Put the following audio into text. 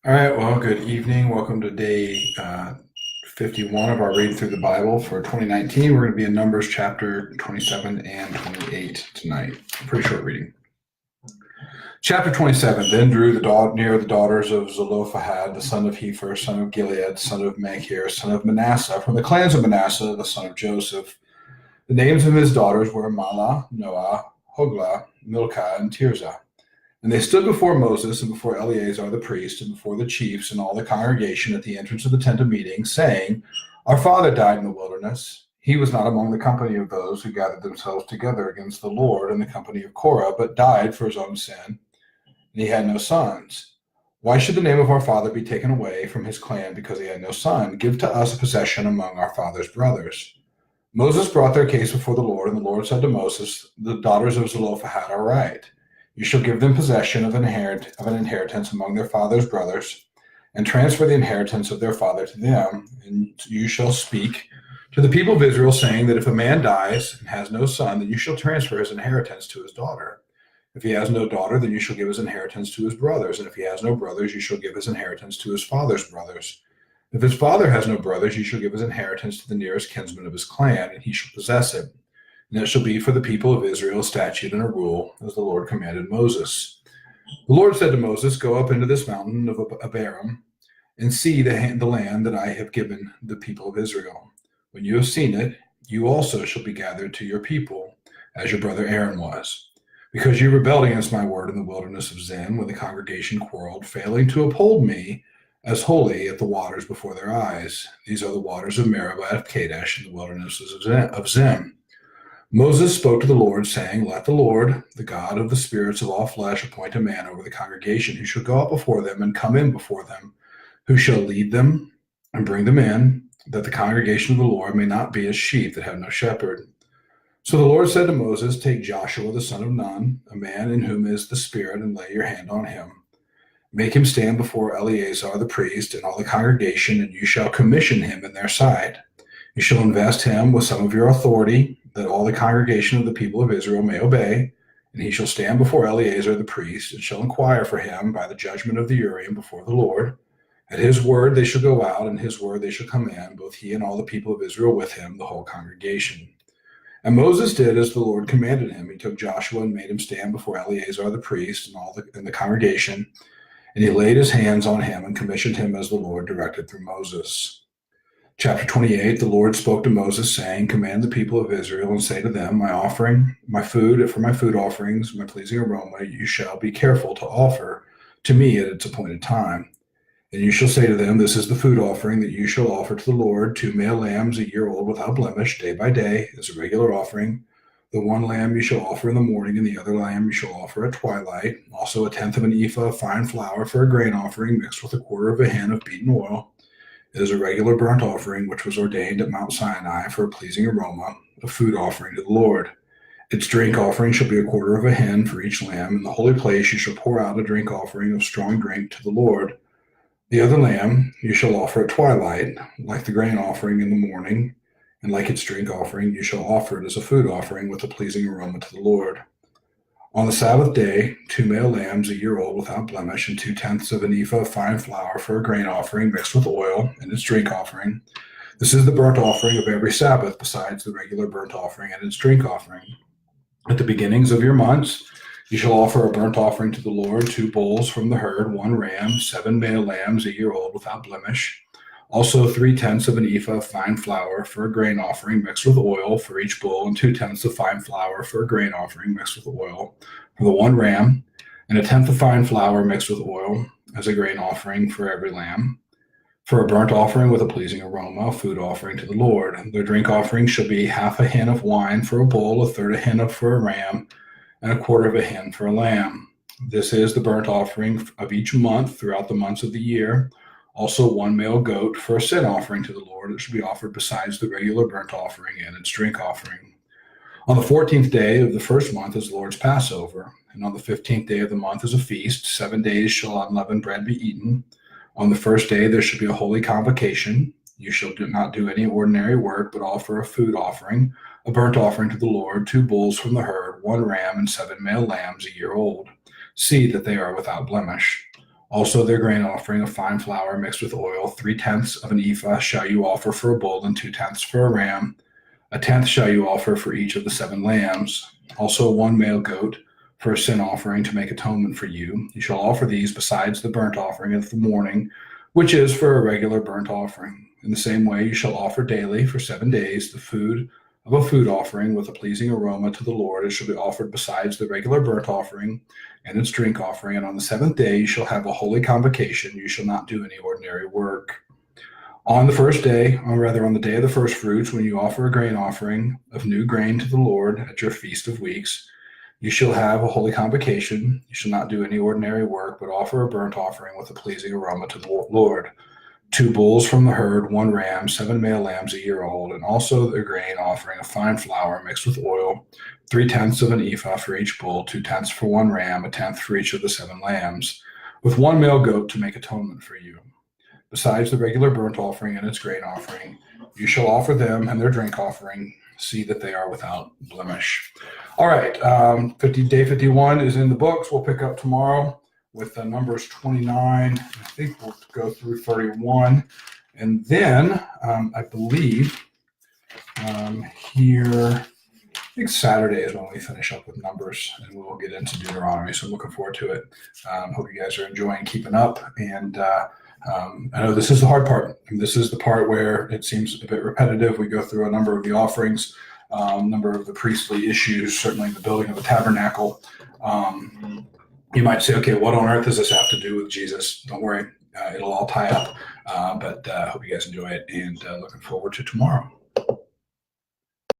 All right, well, good evening. Welcome to day 51 of our read through the Bible for 2019. We're going to be in Numbers chapter 27 and 28 tonight. Pretty short reading. Chapter 27. Then drew near the daughters of Zelophehad, the son of Hepher, son of Gilead, son of Machir, son of Manasseh, from the clans of Manasseh, the son of Joseph. The names of his daughters were Mahlah, Noah, Hoglah, Milcah, and Tirzah. And they stood before Moses and before Eleazar the priest and before the chiefs and all the congregation at the entrance of the tent of meeting, saying, Our father died in the wilderness. He was not among the company of those who gathered themselves together against the Lord in the company of Korah, but died for his own sin, and he had no sons. Why should the name of our father be taken away from his clan because he had no son? Give to us a possession among our father's brothers. Moses brought their case before the Lord, and the Lord said to Moses, The daughters of Zelophehad are right. You shall give them possession of an inheritance among their father's brothers, and transfer the inheritance of their father to them. And you shall speak to the people of Israel, saying that if a man dies and has no son, then you shall transfer his inheritance to his daughter. If he has no daughter, then you shall give his inheritance to his brothers. And if he has no brothers, you shall give his inheritance to his father's brothers. If his father has no brothers, you shall give his inheritance to the nearest kinsman of his clan, and he shall possess it. And it shall be for the people of Israel a statute and a rule, as the Lord commanded Moses. The Lord said to Moses, Go up into this mountain of Abarim, and see the land that I have given the people of Israel. When you have seen it, you also shall be gathered to your people, as your brother Aaron was. Because you rebelled against my word in the wilderness of Zin, when the congregation quarreled, failing to uphold me as holy at the waters before their eyes. These are the waters of Meribah of Kadesh in the wildernesses of Zin. Moses spoke to the Lord, saying, Let the Lord, the God of the spirits of all flesh, appoint a man over the congregation who shall go out before them and come in before them, who shall lead them and bring them in, that the congregation of the Lord may not be as sheep that have no shepherd. So the Lord said to Moses, Take Joshua the son of Nun, a man in whom is the Spirit, and lay your hand on him. Make him stand before Eleazar the priest and all the congregation, and you shall commission him in their sight. You shall invest him with some of your authority, that all the congregation of the people of Israel may obey, and he shall stand before Eleazar the priest, and shall inquire for him by the judgment of the Urim before the Lord. At his word they shall go out, and his word they shall come in, both he and all the people of Israel with him, the whole congregation. And Moses did as the Lord commanded him. He took Joshua and made him stand before Eleazar the priest and the congregation, and he laid his hands on him and commissioned him as the Lord directed through Moses. Chapter 28, the Lord spoke to Moses, saying, Command the people of Israel and say to them, my food for my food offerings, my pleasing aroma, you shall be careful to offer to me at its appointed time. And you shall say to them, This is the food offering that you shall offer to the Lord, 2 male lambs a year old without blemish, day by day, as a regular offering. The one lamb you shall offer in the morning, and the other lamb you shall offer at twilight. Also a tenth of an ephah of fine flour for a grain offering, mixed with a quarter of a hin of beaten oil. It is a regular burnt offering, which was ordained at Mount Sinai for a pleasing aroma, a food offering to the Lord. Its drink offering shall be a quarter of a hin for each lamb. In the holy place you shall pour out a drink offering of strong drink to the Lord. The other lamb you shall offer at twilight, like the grain offering in the morning, and like its drink offering you shall offer it as a food offering with a pleasing aroma to the Lord. On the Sabbath day, 2 male lambs a year old without blemish, and 2/10 of an ephah of fine flour for a grain offering mixed with oil, and its drink offering. This is the burnt offering of every Sabbath, besides the regular burnt offering and its drink offering. At the beginnings of your months, you shall offer a burnt offering to the Lord, 2 bulls from the herd, 1 ram, 7 male lambs a year old without blemish. Also 3/10 of an ephah of fine flour for a grain offering mixed with oil for each bull, and 2/10 of fine flour for a grain offering mixed with oil for the 1 ram, and a tenth of fine flour mixed with oil as a grain offering for every lamb. For a burnt offering with a pleasing aroma, a food offering to the Lord. Their drink offering shall be half a hin of wine for a bull, a third a hin for a ram, and a quarter of a hin for a lamb. This is the burnt offering of each month throughout the months of the year. Also 1 male goat for a sin offering to the Lord. It should be offered besides the regular burnt offering and its drink offering. On the 14th day of the first month is the Lord's Passover, and on the 15th day of the month is a feast. 7 days shall unleavened bread be eaten. On the first day there shall be a holy convocation. You shall not do any ordinary work, but offer a food offering, a burnt offering to the Lord, 2 bulls from the herd, 1 ram, and 7 male lambs a year old. See that they are without blemish. Also their grain offering of fine flour mixed with oil, 3/10 of an ephah shall you offer for a bull, and 2/10 for a ram. 1/10 shall you offer for each of the 7 lambs. Also 1 male goat for a sin offering to make atonement for you. You shall offer these besides the burnt offering of the morning, which is for a regular burnt offering. In the same way, you shall offer daily for 7 days the food of a food offering with a pleasing aroma to the Lord. It shall be offered besides the regular burnt offering and its drink offering. And on the 7th day, you shall have a holy convocation. You shall not do any ordinary work. On the first day, or rather on the day of the first fruits, when you offer a grain offering of new grain to the Lord at your feast of weeks, you shall have a holy convocation. You shall not do any ordinary work, but offer a burnt offering with a pleasing aroma to the Lord. 2 bulls from the herd, 1 ram, 7 male lambs a year old, and also the grain offering of fine flour mixed with oil, 3/10 of an ephah for each bull, 2/10 for 1 ram, 1/10 for each of the 7 lambs, with 1 male goat to make atonement for you. Besides the regular burnt offering and its grain offering, you shall offer them and their drink offering. See that they are without blemish. All right, day 51 is in the books. We'll pick up tomorrow with Numbers 29. I think we'll go through 31. And then I believe here, I think Saturday is when we finish up with Numbers, and we'll get into Deuteronomy. So I'm looking forward to it. Hope you guys are enjoying keeping up. And I know this is the hard part. And this is the part where it seems a bit repetitive. We go through a number of the offerings, a number of the priestly issues, certainly the building of the tabernacle. You might say, okay, what on earth does this have to do with Jesus? Don't worry, it'll all tie up. But I hope you guys enjoy it, and looking forward to tomorrow.